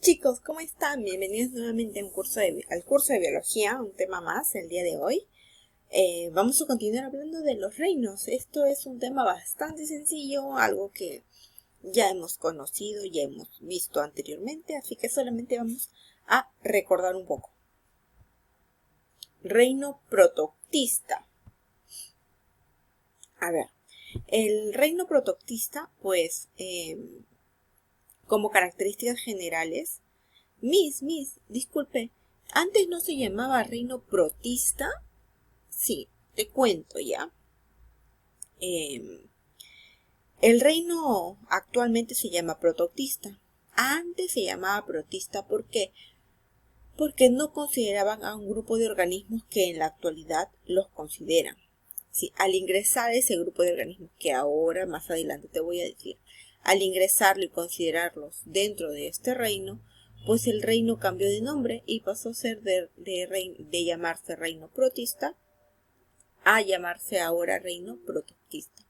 Chicos, ¿cómo están? Bienvenidos nuevamente a al curso de biología, un tema más el día de hoy. Vamos a continuar hablando de los reinos. Esto es un tema bastante sencillo, algo que ya hemos conocido, ya hemos visto anteriormente, así que solamente vamos a recordar un poco. Reino protoctista. A ver, el reino protoctista, pues, como características generales, disculpe, antes no se llamaba reino protista. Sí, te cuento ya. El reino actualmente se llama protoctista. Antes se llamaba protista, ¿por qué? Porque no consideraban a un grupo de organismos que en la actualidad los consideran. Sí, al ingresar ese grupo de organismos, que ahora más adelante te voy a decir, al ingresarlo y considerarlos dentro de este reino, pues el reino cambió de nombre y pasó a ser de llamarse reino protista a llamarse ahora reino protoctista.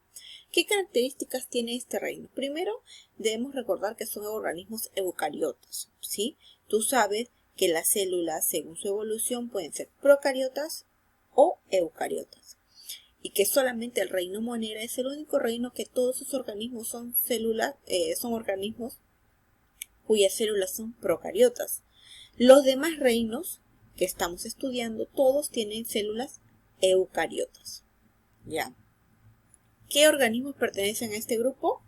¿Qué características tiene este reino? Primero, debemos recordar que son organismos eucariotas, ¿sí? Tú sabes que las células, según su evolución, pueden ser procariotas o eucariotas. Y que solamente el reino Monera es el único reino que todos sus organismos son organismos cuyas células son procariotas. Los demás reinos que estamos estudiando, todos tienen células eucariotas. ¿Ya? ¿Qué organismos pertenecen a este grupo?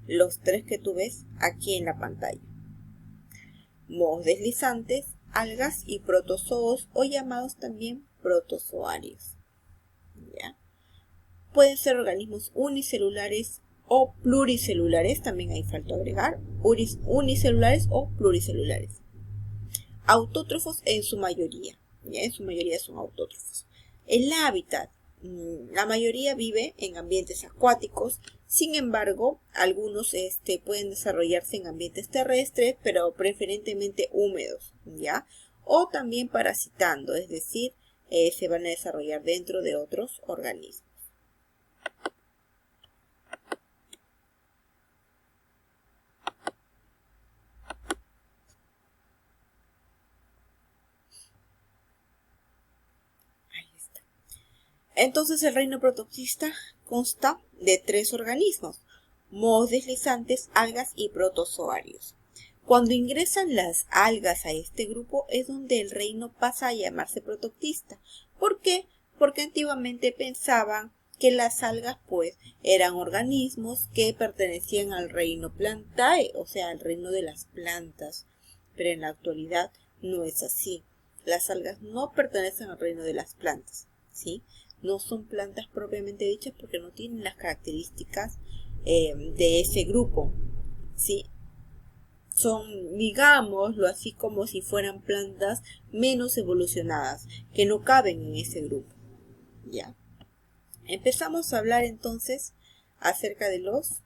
Los tres que tú ves aquí en la pantalla. Mohos deslizantes, algas y protozoos, o llamados también protozoarios. ¿Ya? Pueden ser organismos unicelulares o pluricelulares, también ahí falta agregar, unicelulares o pluricelulares. Autótrofos en su mayoría, ¿ya? En su mayoría son autótrofos. El hábitat, la mayoría vive en ambientes acuáticos, sin embargo, algunos pueden desarrollarse en ambientes terrestres, pero preferentemente húmedos, ¿ya? O también parasitando, es decir, se van a desarrollar dentro de otros organismos. Ahí está. Entonces el reino protoctista consta de 3 organismos: mohos deslizantes, algas y protozoarios. Cuando ingresan las algas a este grupo es donde el reino pasa a llamarse protoctista. ¿Por qué? Porque antiguamente pensaban que las algas pues eran organismos que pertenecían al reino Plantae, o sea, al reino de las plantas. Pero en la actualidad no es así. Las algas no pertenecen al reino de las plantas, ¿sí? No son plantas propiamente dichas porque no tienen las características de ese grupo, ¿sí? Son, digámoslo así, como si fueran plantas menos evolucionadas, que no caben en ese grupo, ¿ya? Empezamos a hablar entonces acerca de los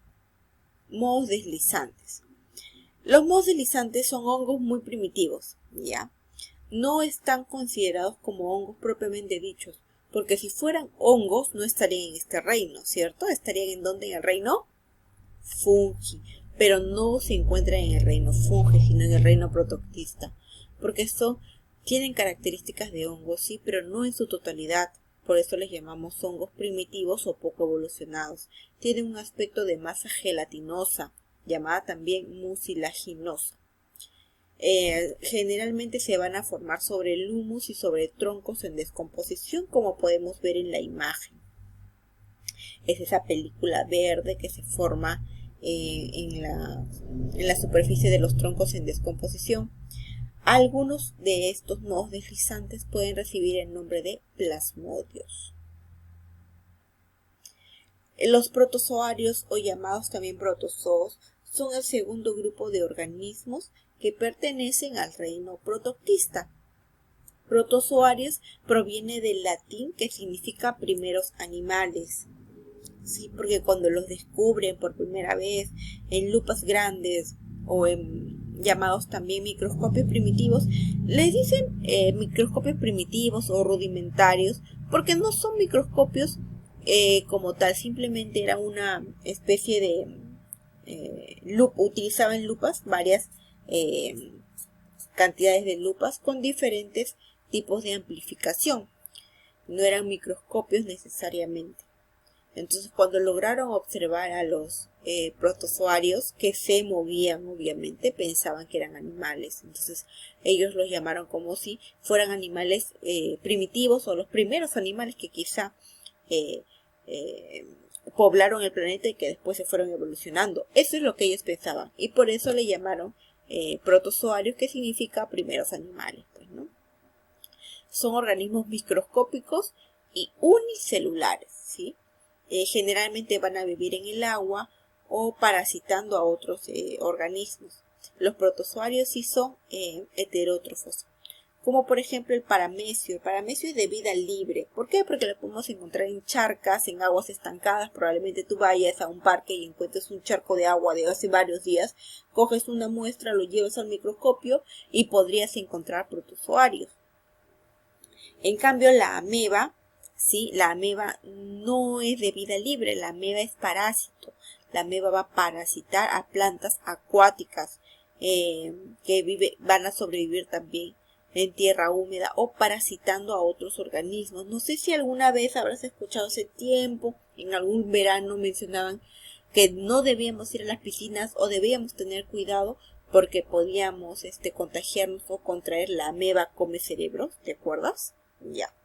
mohos deslizantes. Los mohos deslizantes son hongos muy primitivos, ¿ya? No están considerados como hongos propiamente dichos, porque si fueran hongos no estarían en este reino, ¿cierto? Estarían en donde, en el reino fungi, pero no se encuentran en el reino fungi, sino en el reino protoctista, porque estos tienen características de hongos, sí, pero no en su totalidad. Por eso les llamamos hongos primitivos o poco evolucionados. Tienen un aspecto de masa gelatinosa, llamada también mucilaginosa. Generalmente se van a formar sobre el humus y sobre troncos en descomposición, como podemos ver en la imagen. Es esa película verde que se forma en la superficie de los troncos en descomposición. Algunos de estos mohos deslizantes pueden recibir el nombre de plasmodios. Los protozoarios, o llamados también protozoos, son el segundo grupo de organismos que pertenecen al reino protoctista. Protozoarios proviene del latín, que significa primeros animales. Sí, porque cuando los descubren por primera vez en lupas grandes o en llamados también microscopios primitivos, les dicen microscopios primitivos o rudimentarios, porque no son microscopios como tal, simplemente era una especie de lupa, utilizaban lupas, varias cantidades de lupas con diferentes tipos de amplificación. No eran microscopios necesariamente. Entonces, cuando lograron observar a los protozoarios que se movían, obviamente, pensaban que eran animales. Entonces, ellos los llamaron como si fueran animales primitivos o los primeros animales que quizá poblaron el planeta y que después se fueron evolucionando. Eso es lo que ellos pensaban. Y por eso le llamaron protozoarios, que significa primeros animales, pues, ¿no? Son organismos microscópicos y unicelulares, ¿sí? Generalmente van a vivir en el agua o parasitando a otros organismos. Los protozoarios sí son heterótrofos, como por ejemplo el paramecio. El paramecio es de vida libre. ¿Por qué? Porque lo podemos encontrar en charcas, en aguas estancadas. Probablemente tú vayas a un parque y encuentres un charco de agua de hace varios días, coges una muestra, lo llevas al microscopio y podrías encontrar protozoarios. En cambio, la ameba, ¿sí? La ameba no es de vida libre, la ameba es parásito. La ameba va a parasitar a plantas acuáticas que van a sobrevivir también en tierra húmeda o parasitando a otros organismos. No sé si alguna vez habrás escuchado hace tiempo, en algún verano mencionaban que no debíamos ir a las piscinas o debíamos tener cuidado porque podíamos contagiarnos o contraer la ameba come cerebros, ¿te acuerdas? Ya.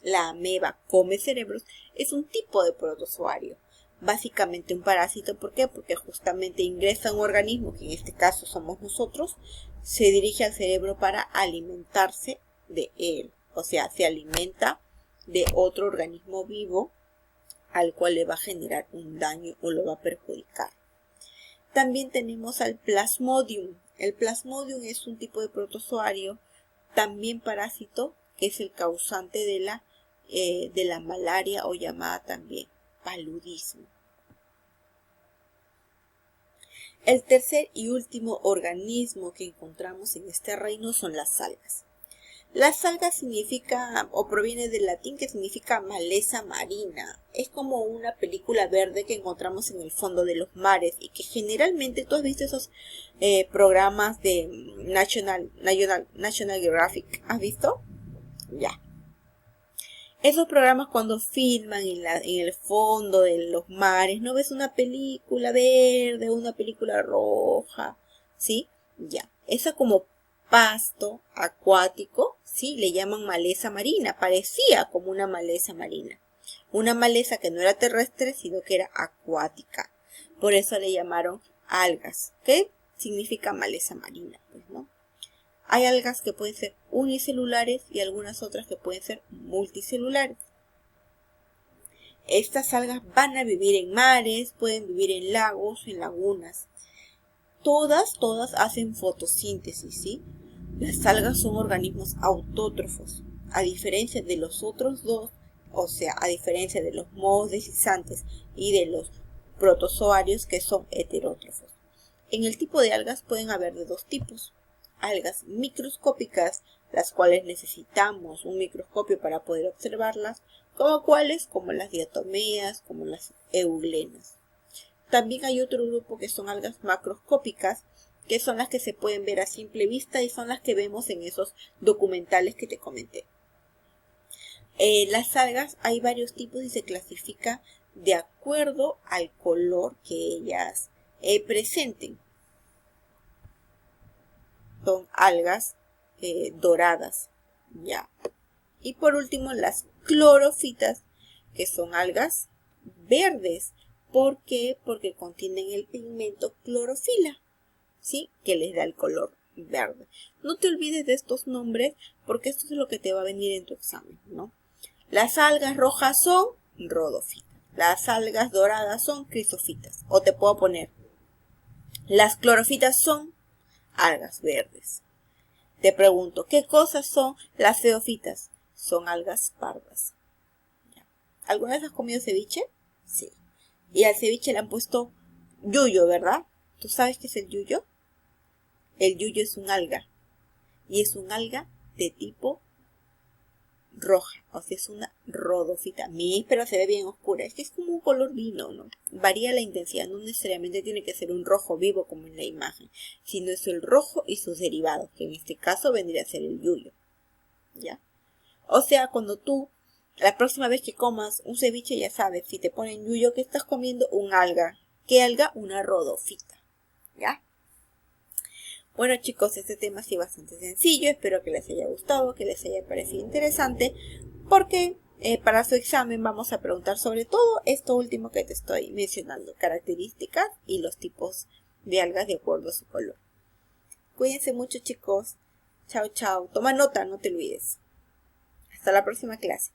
La ameba come cerebros es un tipo de protozoario, básicamente un parásito. ¿Por qué? Porque justamente ingresa a un organismo, que en este caso somos nosotros, se dirige al cerebro para alimentarse de él. O sea, se alimenta de otro organismo vivo al cual le va a generar un daño o lo va a perjudicar. También tenemos al Plasmodium. El Plasmodium es un tipo de protozoario, también parásito, que es el causante de la malaria o llamada también paludismo. El tercer y último organismo que encontramos en este reino son las algas. Las algas significa o proviene del latín que significa maleza marina. Es como una película verde que encontramos en el fondo de los mares y que generalmente tú has visto esos programas de National Geographic. ¿Has visto? Ya. Esos programas cuando filman en el fondo de los mares, ¿no ves una película verde, una película roja? ¿Sí? Ya. Esa como pasto acuático, ¿sí? Le llaman maleza marina. Parecía como una maleza marina. Una maleza que no era terrestre, sino que era acuática. Por eso le llamaron algas, que significa maleza marina, pues, ¿no? Hay algas que pueden ser unicelulares y algunas otras que pueden ser multicelulares. Estas algas van a vivir en mares, pueden vivir en lagos, en lagunas. Todas hacen fotosíntesis, ¿sí? Las algas son organismos autótrofos, a diferencia de los otros dos, o sea, a diferencia de los mohos deslizantes y de los protozoarios que son heterótrofos. En el tipo de algas pueden haber de dos tipos. Algas microscópicas, las cuales necesitamos un microscopio para poder observarlas, como cuáles, como las diatomeas, como las euglenas. También hay otro grupo que son algas macroscópicas, que son las que se pueden ver a simple vista y son las que vemos en esos documentales que te comenté. Las algas hay varios tipos y se clasifica de acuerdo al color que ellas presenten. Son algas doradas, ya. Y por último, las clorofitas, que son algas verdes. ¿Por qué? Porque contienen el pigmento clorofila, ¿sí? Que les da el color verde. No te olvides de estos nombres, porque esto es lo que te va a venir en tu examen, ¿no? Las algas rojas son rhodofitas. Las algas doradas son crisofitas. O te puedo poner, las clorofitas son algas verdes. Te pregunto, ¿qué cosas son las zeofitas? Son algas pardas. ¿Alguna vez has comido ceviche? Sí. Y al ceviche le han puesto yuyo, ¿verdad? ¿Tú sabes qué es el yuyo? El yuyo es un alga. Y es un alga de tipo roja, o sea, es una rodofita. Pero se ve bien oscura, es que es como un color vino, ¿no? Varía la intensidad, no necesariamente tiene que ser un rojo vivo como en la imagen, sino es el rojo y sus derivados, que en este caso vendría a ser el yuyo, ¿ya? O sea, cuando tú, la próxima vez que comas un ceviche, ya sabes, si te ponen yuyo, que estás comiendo un alga. ¿Qué alga? Una rodofita, ¿ya? Bueno chicos, este tema sí bastante sencillo, espero que les haya gustado, que les haya parecido interesante, porque para su examen vamos a preguntar sobre todo esto último que te estoy mencionando, características y los tipos de algas de acuerdo a su color. Cuídense mucho chicos, chao chao, toma nota, no te olvides. Hasta la próxima clase.